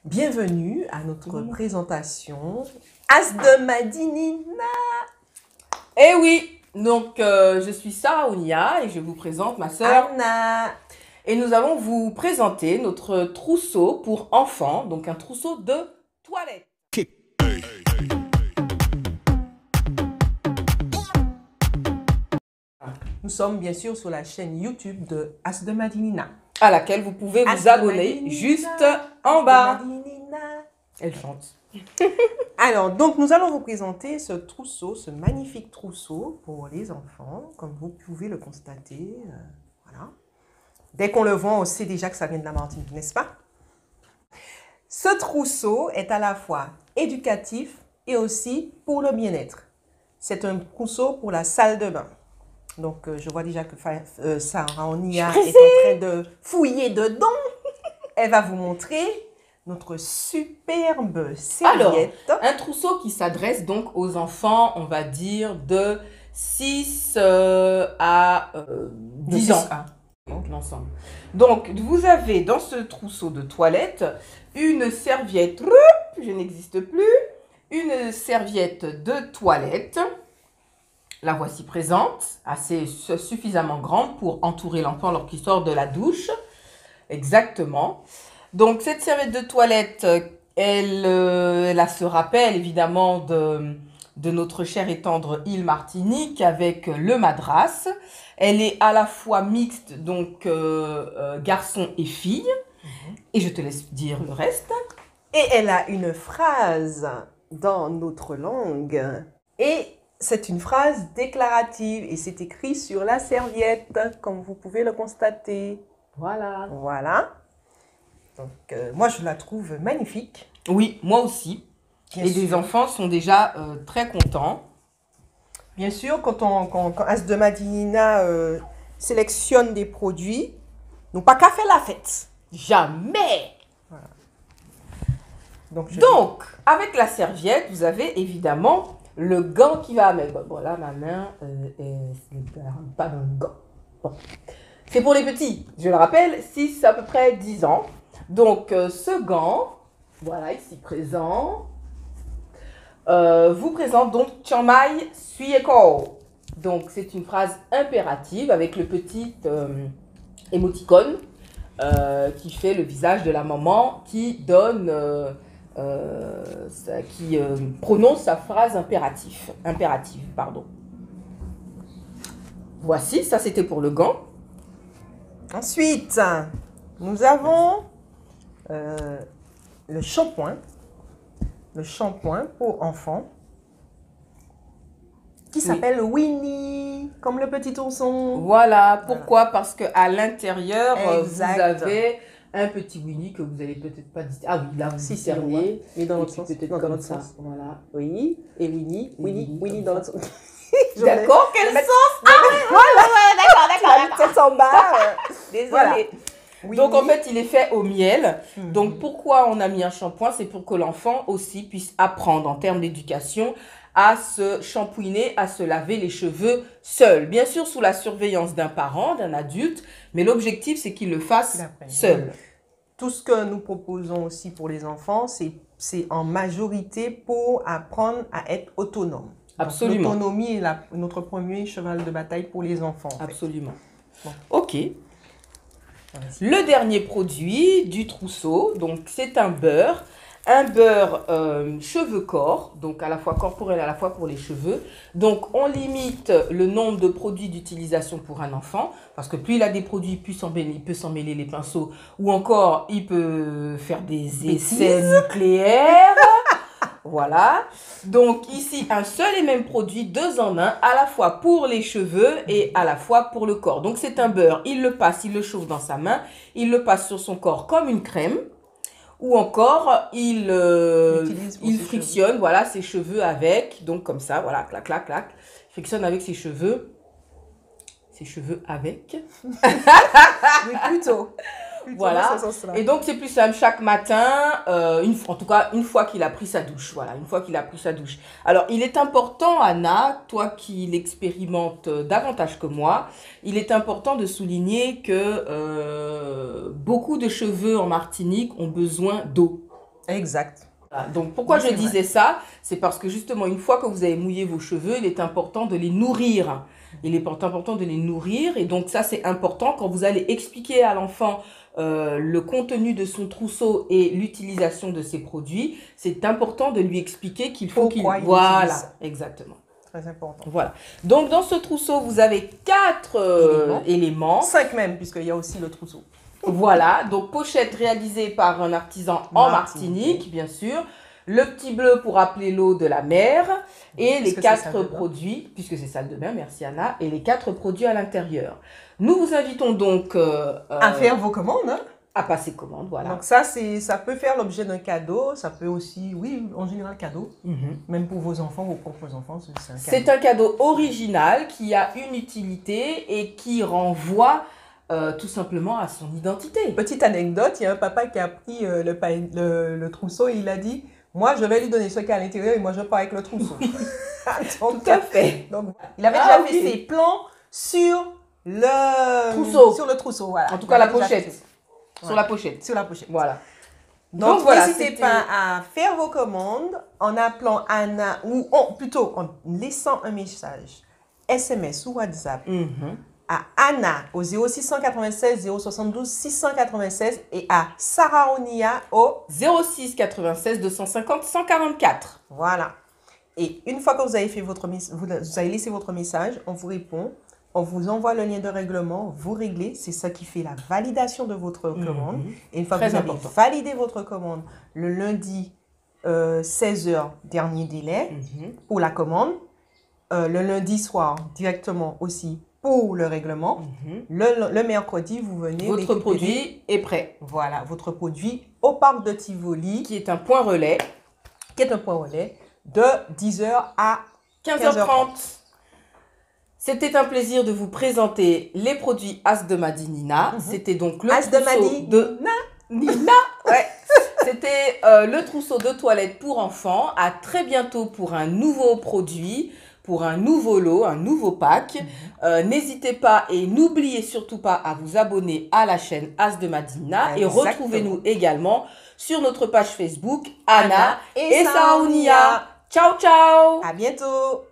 Bienvenue à notre présentation As de Madinina. Eh oui, donc je suis Sarah Ounia et je vous présente ma sœur Anna. Et nous allons vous présenter notre trousseau pour enfants, donc un trousseau de toilette. Nous sommes bien sûr sur la chaîne YouTube de As de Madinina, À laquelle vous pouvez As vous de abonner Madinina, juste As en de bas. Madinina. Elle chante. Alors, donc nous allons vous présenter ce trousseau, ce magnifique trousseau pour les enfants, comme vous pouvez le constater. Voilà. Dès qu'on le voit, on sait déjà que ça vient de la Martinique, n'est-ce pas? Ce trousseau est à la fois éducatif et aussi pour le bien-être. C'est un trousseau pour la salle de bain. Donc, je vois déjà que Sarah Ounia est en train de fouiller dedans. Elle va vous montrer notre superbe serviette. Alors, un trousseau qui s'adresse donc aux enfants, on va dire, de 6 à 10 ans. Donc, l'ensemble. Donc, vous avez dans ce trousseau de toilette une serviette, je n'existe plus, une serviette de toilette. La voici présente, assez suffisamment grande pour entourer l'enfant lorsqu'il sort de la douche. Exactement. Donc, cette serviette de toilette, elle se rappelle évidemment de notre chère et tendre île Martinique avec le madras. Elle est à la fois mixte, donc garçon et fille. Et je te laisse dire le reste. Et elle a une phrase dans notre langue. Et c'est une phrase déclarative. Et c'est écrit sur la serviette, comme vous pouvez le constater. Voilà. Voilà. Donc, moi, je la trouve magnifique. Oui, moi aussi. Bien et sûr. les enfants sont déjà très contents. Bien sûr, quand As de Madinina sélectionne des produits, nous pas qu'à faire la fête. Jamais. Voilà. Donc, avec la serviette, vous avez évidemment le gant qui va avec. Bon, là, ma main n'est pas dans le gant. Bon. C'est pour les petits, je le rappelle, 6 à peu près 10 ans. Donc, ce gant, voilà, ici présent, vous présente donc Chamai Suyeko. Donc, c'est une phrase impérative avec le petit émoticône qui fait le visage de la maman qui donne, qui prononce sa phrase impérative. Pardon. Voici, ça c'était pour le gant. Ensuite, nous avons le shampoing pour enfants qui s'appelle Winnie, comme le petit ourson. Voilà, pourquoi? Parce qu'à l'intérieur, vous Exact. avez un petit Winnie que vous n'allez peut-être pas discerner. Ah oui, là vous Si, discernez. mais dans Et l'autre puis sens. peut-être Non, dans comme l'autre ça. sens. Voilà. Oui, et Winnie Winnie dans l'autre sens. D'accord, quel sens? D'accord. Tête en bas. Désolée. Voilà. Winnie. Donc en fait, il est fait au miel. Donc pourquoi on a mis un shampoing? C'est pour que l'enfant aussi puisse apprendre en termes d'éducation à se shampouiner, à se laver les cheveux seul. Bien sûr, sous la surveillance d'un parent, d'un adulte, mais l'objectif, c'est qu'il le fasse seul. Tout ce que nous proposons aussi pour les enfants, c'est en majorité pour apprendre à être autonome. Absolument. L'autonomie est notre premier cheval de bataille pour les enfants. En fait. Absolument. Bon. Ok. Le dernier produit du trousseau, donc c'est un beurre cheveux corps, donc à la fois corporel, à la fois pour les cheveux. Donc on limite le nombre de produits d'utilisation pour un enfant, parce que plus il a des produits, plus il peut s'en mêler les pinceaux, ou encore il peut faire des essais nucléaires. Voilà. Donc ici, un seul et même produit, 2 en 1, à la fois pour les cheveux et à la fois pour le corps. Donc c'est un beurre, il le chauffe dans sa main, il le passe sur son corps comme une crème. Ou encore, il frictionne, voilà, ses cheveux avec. Donc comme ça, voilà, clac, clac, clac. Il frictionne avec ses cheveux. Ses cheveux avec. Mais plutôt Voilà. Et donc c'est plus simple chaque matin, en tout cas une fois qu'il a pris sa douche. Voilà, une fois qu'il a pris sa douche. Alors il est important, Anna, toi qui l'expérimente davantage que moi, il est important de souligner que beaucoup de cheveux en Martinique ont besoin d'eau. Exact. Voilà. Donc, pourquoi Oui, je c'est disais ça? C'est parce que justement, une fois que vous avez mouillé vos cheveux, il est important de les nourrir. Il est important de les nourrir. Et donc, ça, c'est important quand vous allez expliquer à l'enfant le contenu de son trousseau et l'utilisation de ses produits. C'est important de lui expliquer qu'il faut qu'il... Pourquoi il Voilà, utilise ça. exactement. Très important. Voilà. Donc, dans ce trousseau, vous avez 4 éléments. 5 même, puisqu'il y a aussi le trousseau. Voilà. Donc, pochette réalisée par un artisan en Martinique, bien sûr. Le petit bleu pour appeler l'eau de la mer. Et les 4 produits, puisque c'est salle de bain, merci Anna. Et les 4 produits à l'intérieur. Nous vous invitons donc à faire vos commandes. Hein. À passer commande, voilà. Donc ça peut faire l'objet d'un cadeau, ça peut aussi, oui, en général cadeau, même pour vos enfants, vos propres enfants, c'est un cadeau. C'est un cadeau original qui a une utilité et qui renvoie tout simplement à son identité. Petite anecdote, il y a un papa qui a pris le trousseau et il a dit, moi je vais lui donner ce qu'il y a à l'intérieur et moi je pars avec le trousseau. Donc, tout à fait. Donc, il avait déjà fait ses plans sur le trousseau. Voilà. En tout cas la pochette. Sur la pochette. Sur la pochette. Voilà. Donc voilà, n'hésitez pas à faire vos commandes en appelant Anna ou plutôt en laissant un message SMS ou WhatsApp à Anna au 0696 072 696 et à Sarah Onia au 06 96 250 144. Voilà. Et une fois que vous avez laissé votre message, on vous répond. On vous envoie le lien de règlement, vous réglez, c'est ça qui fait la validation de votre commande. Et une fois que vous avez validé votre commande, le lundi 16h, dernier délai pour la commande. Le lundi soir, directement aussi pour le règlement. Le mercredi, vous venez. Votre produit est prêt. Voilà, votre produit au parc de Tivoli. Qui est un point relais. De 10h à 15h30. C'était un plaisir de vous présenter les produits As de Madi Nina. C'était donc le trousseau de Nina. Ouais. C'était le trousseau de toilette pour enfants. À très bientôt pour un nouveau produit, pour un nouveau lot, un nouveau pack. N'hésitez pas et n'oubliez surtout pas à vous abonner à la chaîne As de Madi Nina. Et retrouvez-nous également sur notre page Facebook Anna et Saounia. Ciao, ciao. À bientôt.